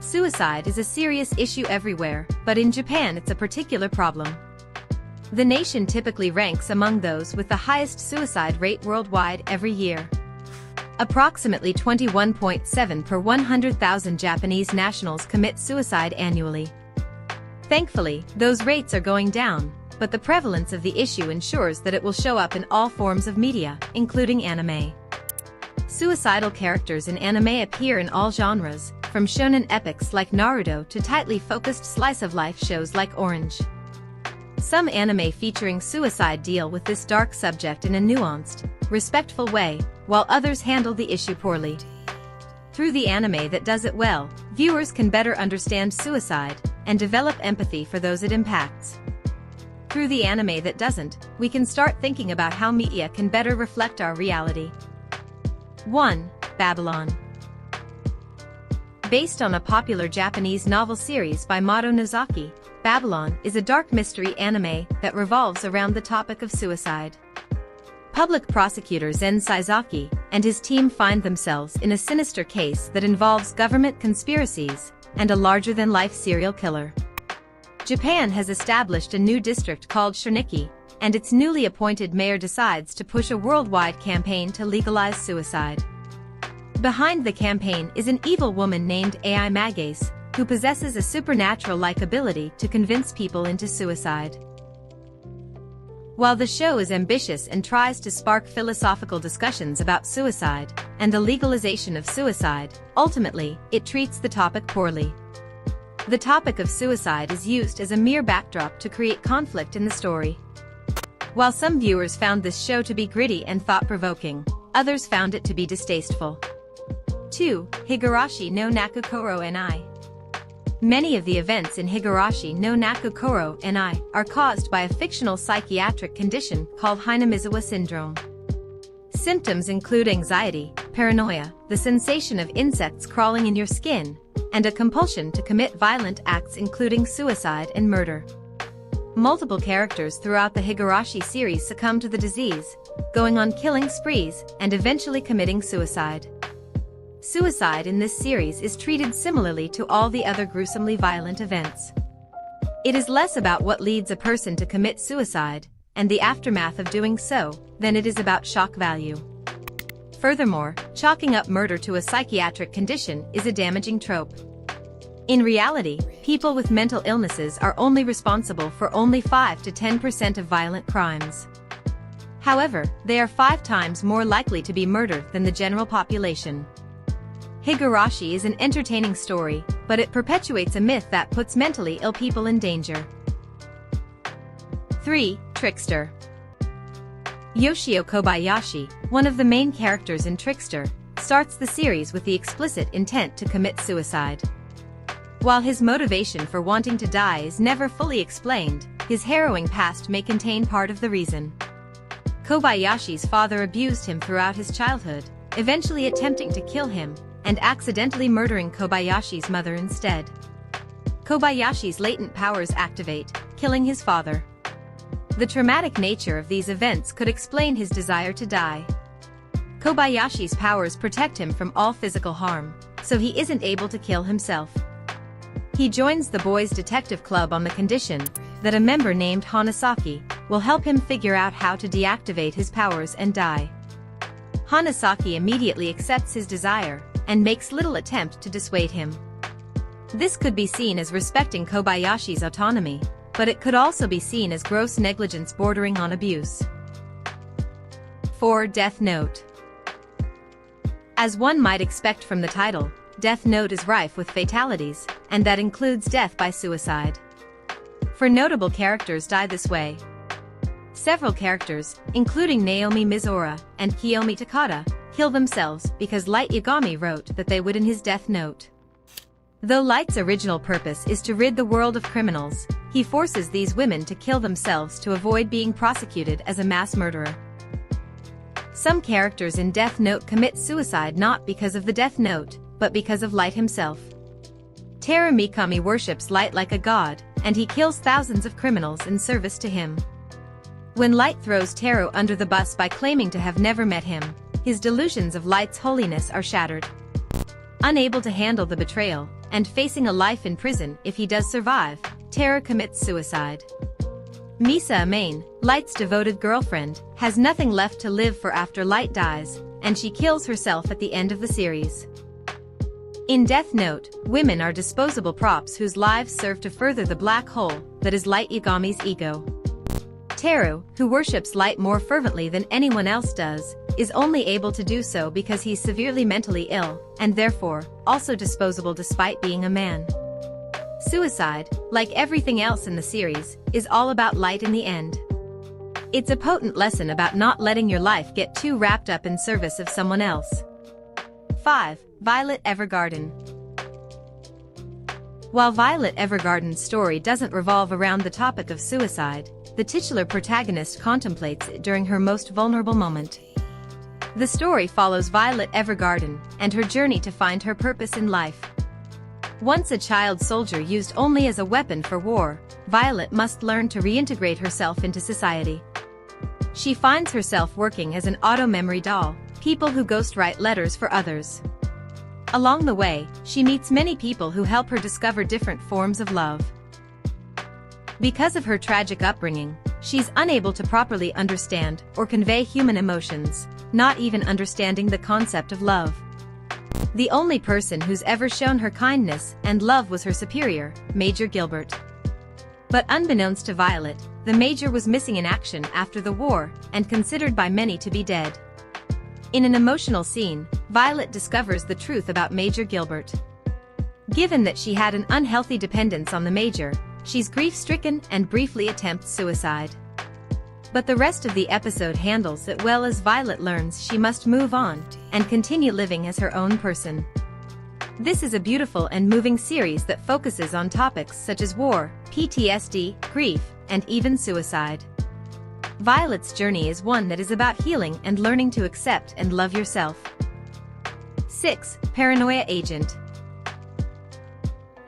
Suicide is a serious issue everywhere, but in Japan it's a particular problem. The nation typically ranks among those with the highest suicide rate worldwide every year. Approximately 21.7 per 100,000 Japanese nationals commit suicide annually. Thankfully, those rates are going down, but the prevalence of the issue ensures that it will show up in all forms of media, including anime. Suicidal characters in anime appear in all genres, from shonen epics like Naruto to tightly focused slice-of-life shows like Orange. Some anime featuring suicide deal with this dark subject in a nuanced, respectful way, while others handle the issue poorly. Through the anime that does it well, viewers can better understand suicide and develop empathy for those it impacts. Through the anime that doesn't, we can start thinking about how media can better reflect our reality. 1. Babylon. Based on a popular Japanese novel series by Mato Nozaki, Babylon is a dark mystery anime that revolves around the topic of suicide. Public prosecutor Zen Saizaki and his team find themselves in a sinister case that involves government conspiracies and a larger-than-life serial killer. Japan has established a new district called Shiniki, and its newly appointed mayor decides to push a worldwide campaign to legalize suicide. Behind the campaign is an evil woman named Ai Magase, who possesses a supernatural-like ability to convince people into suicide. While the show is ambitious and tries to spark philosophical discussions about suicide and the legalization of suicide, ultimately, it treats the topic poorly. The topic of suicide is used as a mere backdrop to create conflict in the story. While some viewers found this show to be gritty and thought-provoking, others found it to be distasteful. 2. Higurashi no Nakukoro ni. Many of the events in Higurashi no Nakukoro ni are caused by a fictional psychiatric condition called Hinamizawa syndrome. Symptoms include anxiety, paranoia, the sensation of insects crawling in your skin, and a compulsion to commit violent acts including suicide and murder. Multiple characters throughout the Higurashi series succumb to the disease, going on killing sprees and eventually committing suicide. Suicide in this series is treated similarly to all the other gruesomely violent events. It is less about what leads a person to commit suicide and the aftermath of doing so than it is about shock value. Furthermore, chalking up murder to a psychiatric condition is a damaging trope. In reality, people with mental illnesses are only responsible for only 5 to 10% of violent crimes. However, they are 5 times more likely to be murdered than the general population. Higurashi is an entertaining story, but it perpetuates a myth that puts mentally ill people in danger. 3. Trickster. Yoshio Kobayashi, one of the main characters in Trickster, starts the series with the explicit intent to commit suicide. While his motivation for wanting to die is never fully explained, his harrowing past may contain part of the reason. Kobayashi's father abused him throughout his childhood, eventually attempting to kill him, and accidentally murdering Kobayashi's mother instead. Kobayashi's latent powers activate, killing his father. The traumatic nature of these events could explain his desire to die. Kobayashi's powers protect him from all physical harm, so he isn't able to kill himself. He joins the boys' detective club on the condition that a member named Hanasaki will help him figure out how to deactivate his powers and die. Hanasaki immediately accepts his desire and makes little attempt to dissuade him. This could be seen as respecting Kobayashi's autonomy, but it could also be seen as gross negligence bordering on abuse. 4. Death Note. As one might expect from the title, Death Note is rife with fatalities, and that includes death by suicide. 4 notable characters die this way. Several characters, including Naomi Mizora and Kiyomi Takada, kill themselves because Light Yagami wrote that they would in his Death Note. Though Light's original purpose is to rid the world of criminals, he forces these women to kill themselves to avoid being prosecuted as a mass murderer. Some characters in Death Note commit suicide not because of the Death Note, but because of Light himself. Teru Mikami worships Light like a god, and he kills thousands of criminals in service to him. When Light throws Teru under the bus by claiming to have never met him, his delusions of Light's holiness are shattered. Unable to handle the betrayal, and facing a life in prison if he does survive, Teru commits suicide. Misa Amane, Light's devoted girlfriend, has nothing left to live for after Light dies, and she kills herself at the end of the series. In Death Note, women are disposable props whose lives serve to further the black hole that is Light Yagami's ego. Teru, who worships Light more fervently than anyone else does, is only able to do so because he's severely mentally ill, and therefore, also disposable despite being a man. Suicide, like everything else in the series, is all about Light in the end. It's a potent lesson about not letting your life get too wrapped up in service of someone else. 5. Violet Evergarden. While Violet Evergarden's story doesn't revolve around the topic of suicide, the titular protagonist contemplates it during her most vulnerable moment. The story follows Violet Evergarden and her journey to find her purpose in life. Once a child soldier used only as a weapon for war, Violet must learn to reintegrate herself into society. She finds herself working as an auto-memory doll, people who ghostwrite letters for others. Along the way, she meets many people who help her discover different forms of love. Because of her tragic upbringing, she's unable to properly understand or convey human emotions, not even understanding the concept of love. The only person who's ever shown her kindness and love was her superior, Major Gilbert. But unbeknownst to Violet, the Major was missing in action after the war and considered by many to be dead. In an emotional scene, Violet discovers the truth about Major Gilbert. Given that she had an unhealthy dependence on the Major, she's grief-stricken and briefly attempts suicide. But the rest of the episode handles it well as Violet learns she must move on and continue living as her own person. This is a beautiful and moving series that focuses on topics such as war, PTSD, grief, and even suicide. Violet's journey is one that is about healing and learning to accept and love yourself. 6. Paranoia Agent.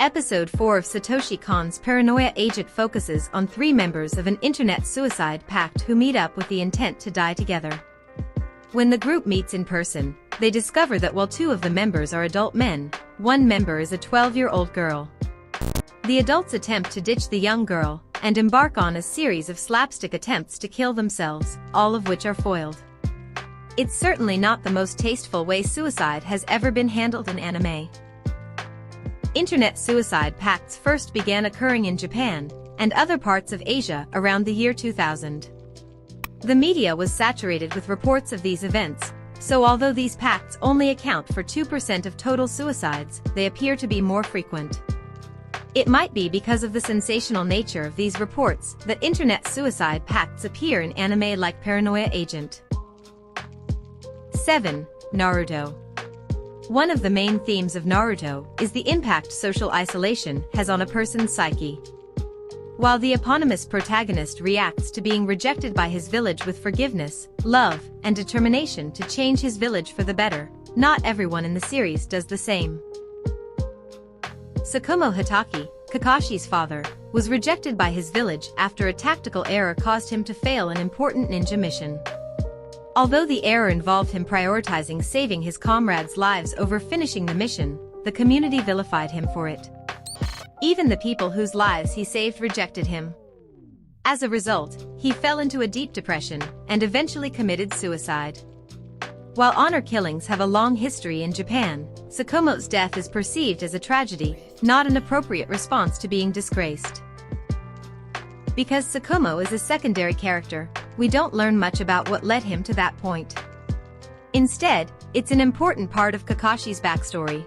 Episode 4 of Satoshi Kon's Paranoia Agent focuses on 3 members of an internet suicide pact who meet up with the intent to die together. When the group meets in person, they discover that while 2 of the members are adult men, 1 member is a 12-year-old girl. The adults attempt to ditch the young girl and embark on a series of slapstick attempts to kill themselves, all of which are foiled. It's certainly not the most tasteful way suicide has ever been handled in anime. Internet suicide pacts first began occurring in Japan and other parts of Asia around the year 2000. The media was saturated with reports of these events, so although these pacts only account for 2% of total suicides, they appear to be more frequent. It might be because of the sensational nature of these reports that internet suicide pacts appear in anime like Paranoia Agent. 7. Naruto. One of the main themes of Naruto is the impact social isolation has on a person's psyche. While the eponymous protagonist reacts to being rejected by his village with forgiveness, love, and determination to change his village for the better, not everyone in the series does the same. Tsukumo Hitaki, Kakashi's father, was rejected by his village after a tactical error caused him to fail an important ninja mission. Although the error involved him prioritizing saving his comrades' lives over finishing the mission, the community vilified him for it. Even the people whose lives he saved rejected him. As a result, he fell into a deep depression and eventually committed suicide. While honor killings have a long history in Japan, Tsukumo's death is perceived as a tragedy, not an appropriate response to being disgraced. Because Tsukumo is a secondary character, we don't learn much about what led him to that point. Instead, it's an important part of Kakashi's backstory.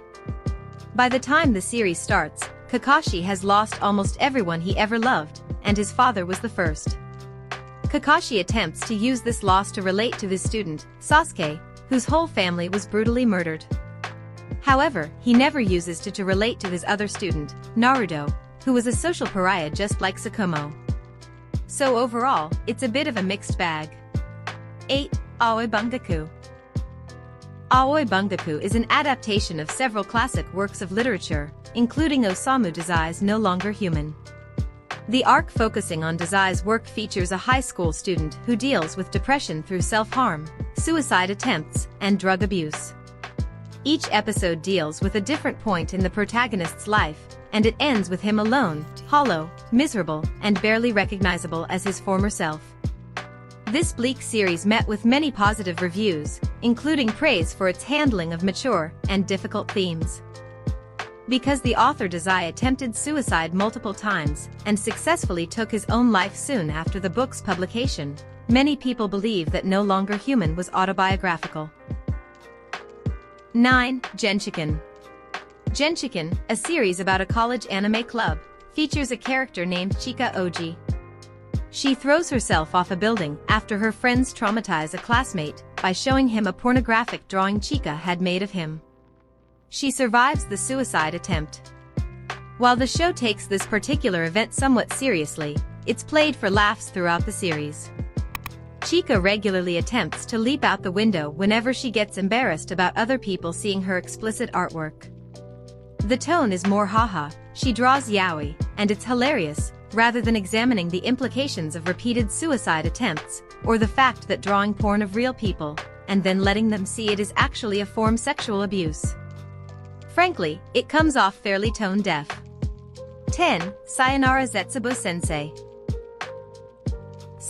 By the time the series starts, Kakashi has lost almost everyone he ever loved, and his father was the first. Kakashi attempts to use this loss to relate to his student, Sasuke, whose whole family was brutally murdered. However, he never uses to relate to his other student, Naruto, who was a social pariah just like Tsukumo. So overall, it's a bit of a mixed bag. 8. Aoi Bungaku. Aoi Bungaku is an adaptation of several classic works of literature, including Osamu Dazai's No Longer Human. The arc focusing on Dazai's work features a high school student who deals with depression through self-harm, suicide attempts, and drug abuse. Each episode deals with a different point in the protagonist's life, and it ends with him alone, hollow, miserable, and barely recognizable as his former self. This bleak series met with many positive reviews, including praise for its handling of mature and difficult themes. Because the author Dazai attempted suicide multiple times and successfully took his own life soon after the book's publication, many people believe that No Longer Human was autobiographical. 9. Genshiken. Genshiken, a series about a college anime club, features a character named Chika Oji. She throws herself off a building after her friends traumatize a classmate by showing him a pornographic drawing Chika had made of him. She survives the suicide attempt. While the show takes this particular event somewhat seriously, it's played for laughs throughout the series. Chika regularly attempts to leap out the window whenever she gets embarrassed about other people seeing her explicit artwork. The tone is more haha, she draws yaoi, and it's hilarious, rather than examining the implications of repeated suicide attempts, or the fact that drawing porn of real people, and then letting them see it is actually a form of sexual abuse. Frankly, it comes off fairly tone-deaf. 10. Sayonara Zetsubo Sensei.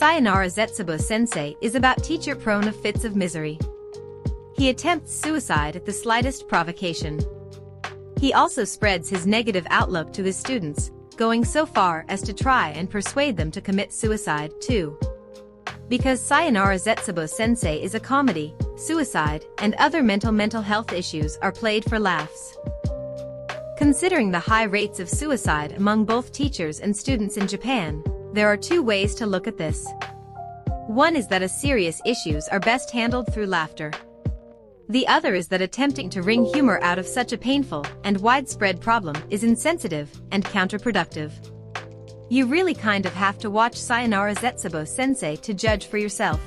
Sayonara Zetsubo Sensei is about teacher prone of fits of misery. He attempts suicide at the slightest provocation. He also spreads his negative outlook to his students, going so far as to try and persuade them to commit suicide, too. Because Sayonara Zetsubo Sensei is a comedy, suicide and other mental health issues are played for laughs. Considering the high rates of suicide among both teachers and students in Japan, there are two ways to look at this. One is that serious issues are best handled through laughter. The other is that attempting to wring humor out of such a painful and widespread problem is insensitive and counterproductive. You really kind of have to watch Sayonara Zetsubo Sensei to judge for yourself.